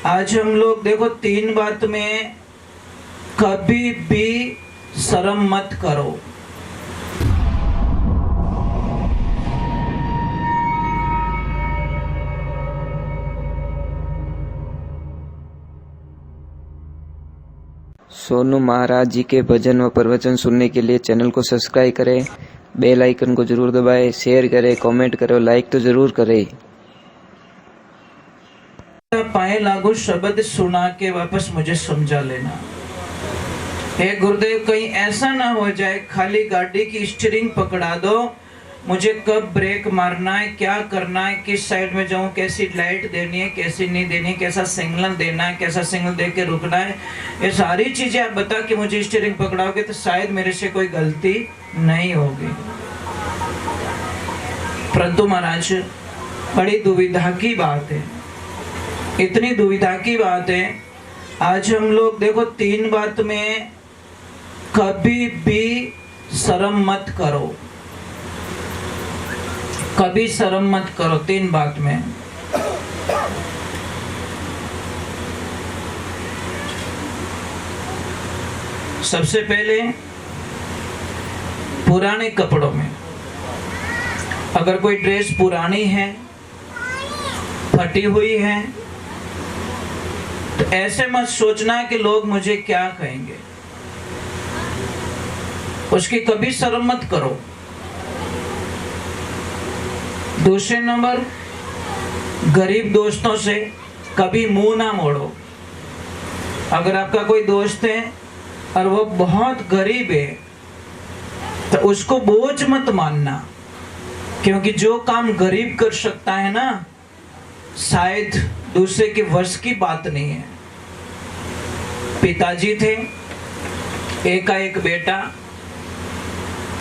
आज हम लोग देखो 3 बात में कभी भी शर्म मत करो। सोनू महाराज जी के भजन व प्रवचन सुनने के लिए चैनल को सब्सक्राइब करें, बेल आइकन को जरूर दबाएं, शेयर करें, कमेंट करें, लाइक तो जरूर करें। पाए लागू शब्द सुना के वापस मुझे समझा लेना। हे गुरुदेव, कहीं ऐसा ना हो जाए खाली गाड़ी की स्टीयरिंग पकड़ा दो, मुझे कब ब्रेक मारना है, क्या करना है, किस साइड में जाऊं, कैसी लाइट देनी है, कैसी नहीं देनी, कैसा सिग्नल देना है, कैसा सिग्नल दे के रुकना है, ये सारी चीजें आप बता के मुझे स्टीयरिंग पकड़ाओगे तो शायद मेरे से कोई गलती नहीं होगी। परंतु महाराज बड़ी दुविधा की बात है, इतनी दुविधा की बात है। आज हम लोग देखो 3 बात में कभी भी शर्म मत करो, कभी शर्म मत करो 3 बात में। सबसे पहले पुराने कपड़ों में, अगर कोई ड्रेस पुरानी है, फटी हुई है, तो ऐसे मत सोचना कि लोग मुझे क्या कहेंगे, उसकी कभी शर्म मत करो। दूसरे नंबर, गरीब दोस्तों से कभी मुंह ना मोड़ो। अगर आपका कोई दोस्त है और वो बहुत गरीब है तो उसको बोझ मत मानना, क्योंकि जो काम गरीब कर सकता है ना, शायद दूसरे के वश की बात नहीं है। पिताजी थे, एकाएक बेटा,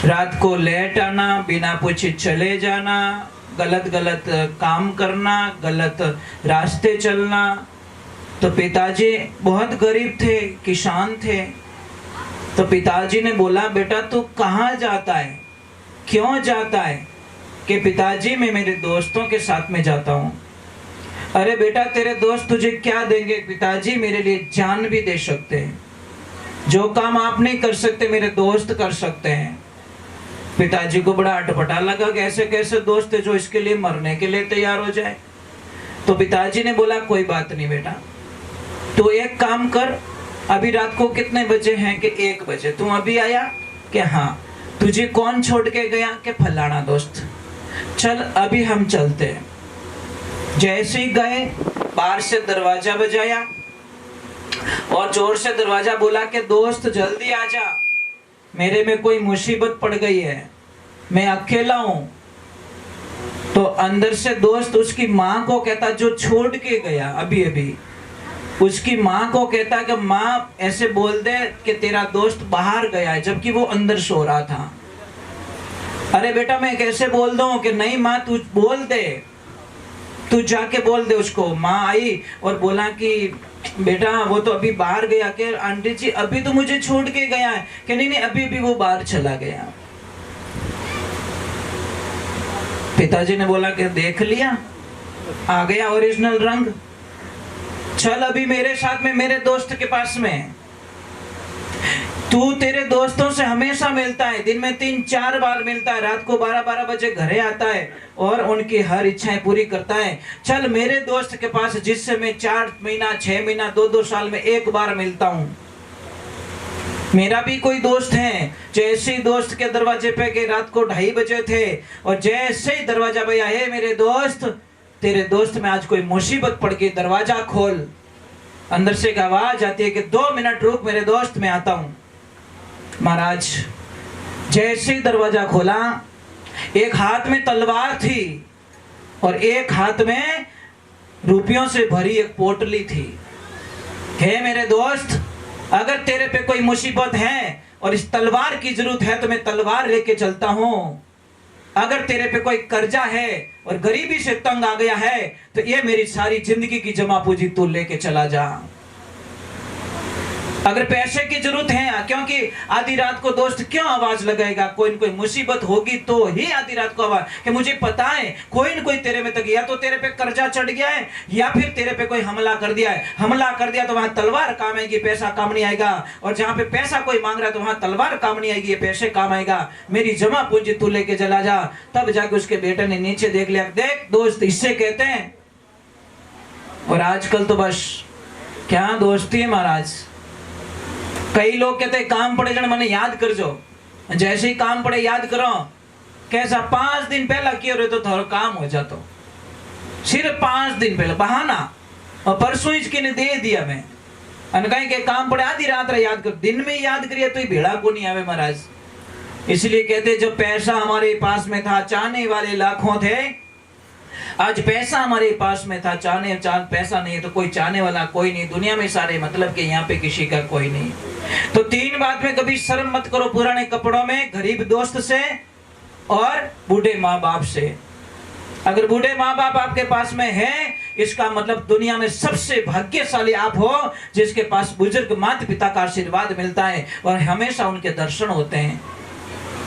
रात को लेट आना, बिना पूछे चले जाना, गलत गलत काम करना, गलत रास्ते चलना। तो पिताजी बहुत गरीब थे, किसान थे। तो पिताजी ने बोला, बेटा तू कहाँ जाता है, क्यों जाता है? कि पिताजी मैं मेरे दोस्तों के साथ में जाता हूँ। अरे बेटा तेरे दोस्त तुझे क्या देंगे? पिताजी मेरे लिए जान भी दे सकते हैं, जो काम आप नहीं कर सकते मेरे दोस्त कर सकते हैं। पिताजी को बड़ा अटपटा लगा कि ऐसे कैसे दोस्त है जो इसके लिए मरने के लिए तैयार हो जाए। तो पिताजी ने बोला, कोई बात नहीं बेटा, तू एक काम कर, अभी रात को कितने बजे हैं? कि 1 बजे। तू अभी आया? कि हाँ। तुझे कौन छोड़ के गया? कि फलाना दोस्त। चल अभी हम चलते हैं। जैसे ही गए, बाहर से दरवाजा बजाया और जोर से दरवाजा बोला कि दोस्त जल्दी आ जा, मेरे में कोई मुसीबत पड़ गई है, मैं अकेला हूं। तो अंदर से दोस्त उसकी माँ को कहता, जो छोड़ के गया अभी अभी, उसकी माँ को कहता कि माँ ऐसे बोल दे कि तेरा दोस्त बाहर गया है, जबकि वो अंदर सो रहा था। अरे बेटा मैं कैसे बोल दूं? कि नहीं माँ तू बोल दे, तू जाके बोल दे उसको। माँ आई और बोला कि बेटा वो तो अभी बाहर गया। कि आंटी जी अभी तो मुझे छोड़ के गया है। कि नहीं नहीं अभी भी वो बाहर चला गया। पिताजी ने बोला कि देख लिया, आ गया ओरिजिनल रंग, चल अभी मेरे साथ में मेरे दोस्त के पास में। तू तेरे दोस्तों से हमेशा मिलता है, दिन में 3-4 बार मिलता है, रात को 12-12 बजे घरे आता है और उनकी हर इच्छाएं पूरी करता है। चल मेरे दोस्त के पास, जिससे मैं 4 महीना 6 महीना 2-2 साल में 1 बार मिलता हूँ। मेरा भी कोई दोस्त है, जैसे ही दोस्त के दरवाजे पे गए, रात को 2:30 बजे थे, और जैसे ही दरवाजा भैया, हे मेरे दोस्त, तेरे दोस्त में आज कोई मुसीबत पड़ गई, दरवाजा खोल। अंदर से एक आवाज आती है कि 2 मिनट रुक मेरे दोस्त, मैं आता हूँ। महाराज जैसे ही दरवाजा खोला, एक हाथ में तलवार थी और एक हाथ में रुपयों से भरी एक पोटली थी। हे मेरे दोस्त, अगर तेरे पे कोई मुसीबत है और इस तलवार की जरूरत है तो मैं तलवार लेके चलता हूं। अगर तेरे पे कोई कर्जा है और गरीबी से तंग आ गया है तो ये मेरी सारी जिंदगी की जमा पूंजी तू लेके चला जा। अगर पैसे की जरूरत है, क्योंकि आधी रात को दोस्त क्यों आवाज लगाएगा, कोई न कोई मुसीबत होगी तो ही आधी रात को आवाज, कि मुझे पता है कोई न कोई तेरे में तक, या तो तेरे पे कर्जा चढ़ गया है या फिर तेरे पे कोई हमला कर दिया है। हमला कर दिया तो वहां तलवार काम आएगी, पैसा काम नहीं आएगा, और जहां पे पैसा कोई मांग रहा है तो वहां तलवार काम नहीं आएगी, ये पैसे काम आएगा। मेरी जमा पूंजी तू लेके चला जा। तब जाके उसके बेटे ने नीचे देख लिया, देख दोस्त इससे कहते हैं। और आजकल तो बस क्या दोस्ती है महाराज। कई लोग कहते हैं काम पड़े जन मैंने याद कर जो, जैसे ही काम पड़े याद करो, कैसा 5 दिन पहला किए रहे तो थोड़ा काम हो जाता, सिर्फ 5 दिन पहले बहाना, और परसों इसके ने दे दिया मैं, कहीं के काम पड़े आधी रात रहा याद कर, दिन में याद करिए तो ही भेड़ा को नहीं आवे महाराज। इसलिए कहते जब पैसा हमारे पास में था चाहने वाले लाखों थे, आज पैसा हमारे पास में था पैसा नहीं है तो कोई चाहने वाला कोई नहीं, दुनिया में सारे मतलब के यहाँ पे किसी का कोई नहीं। तो 3 बात में कभी शर्म मत करो, पुराने कपड़ों में, गरीब दोस्त से और बूढ़े माँ बाप से। अगर बूढ़े माँ बाप आपके पास में है, इसका मतलब दुनिया में सबसे भाग्यशाली आप हो जिसके पास बुजुर्ग माता पिता का आशीर्वाद मिलता है और हमेशा उनके दर्शन होते हैं।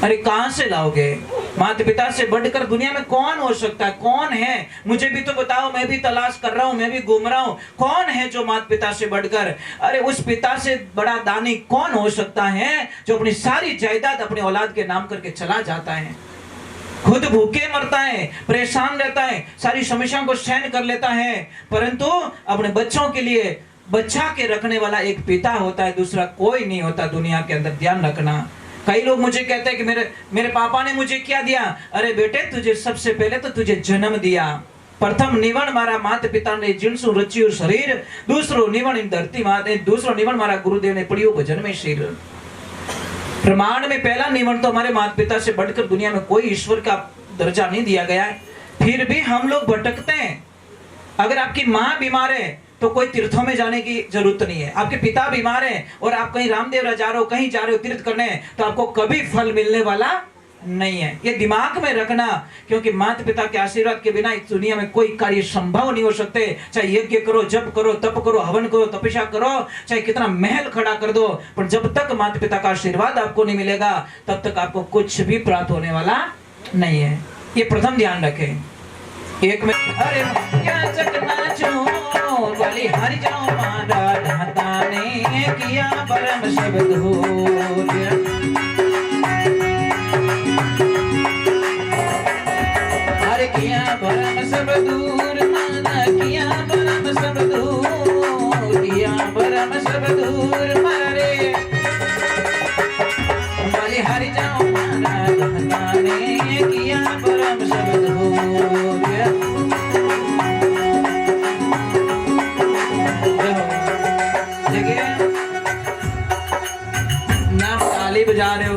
अरे कहां से लाओगे? माता पिता से बढ़कर दुनिया में कौन हो सकता है? कौन है? मुझे भी तो बताओ, मैं भी तलाश कर रहा हूं, मैं भी घूम रहा हूं, कौन है जो माता पिता से बढ़कर? अरे उस पिता से बड़ा दानी कौन हो सकता है जो अपनी सारी जायदाद अपने औलाद के नाम करके चला जाता है, खुद भूखे मरता है, परेशान रहता है, सारी समस्याओं को सहन कर लेता है, परंतु अपने बच्चों के लिए बचा के रखने वाला एक पिता होता है, दूसरा कोई नहीं होता दुनिया के अंदर। ध्यान रखना। कई लोग मुझे कहते हैं कि मेरे पापा ने मुझे क्या दिया? अरे बेटे तुझे सबसे पहले तो तुझे जन्म दिया। प्रथम निवण मारा माता पिता ने जिनसु रच्यु शरीर, दूसरो निवण इन धरती माते, दूसरो निवण मारा गुरुदेव ने पढ़ियो भजन में शीर। प्रमाण में पहला निवण तो हमारे माता पिता से बढ़कर दुनिया में कोई ईश्वर का दर्जा नहीं दिया गया है, फिर भी हम लोग भटकते हैं। अगर आपकी माँ बीमार है तो कोई तीर्थों में जाने की जरूरत नहीं है। आपके पिता बीमार हैं और आप कहीं रामदेव जा रहे हो, कहीं जा रहे हो तीर्थ करने, तो आपको कभी फल मिलने वाला नहीं है। ये दिमाग में रखना, क्योंकि माता पिता के आशीर्वाद के बिना इस दुनिया में कोई कार्य संभव नहीं हो सकते। चाहे यज्ञ करो, जप करो, तप करो, हवन करो, तपस्या करो, चाहे कितना महल खड़ा कर दो, पर जब तक माता पिता का आशीर्वाद आपको नहीं मिलेगा तब तक आपको कुछ भी प्राप्त होने वाला नहीं है। ये प्रथम ध्यान रखें। एक में अरे क्या चकनाचूर वाली हरि जाओ मारा दाता ने किया परम शब्द हो, अरे किया परम शब्द दूर माना, किया परम शब्द दूर, किया परम शब्द दूर मारे वाली हरि जाओ मारा दाता ने किया परम शब्द हो। ना ताली बजा रहे हो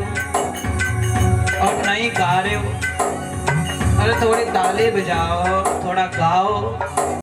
और नहीं गा रहे हो, अरे थोड़ी ताली बजाओ, थोड़ा गाओ।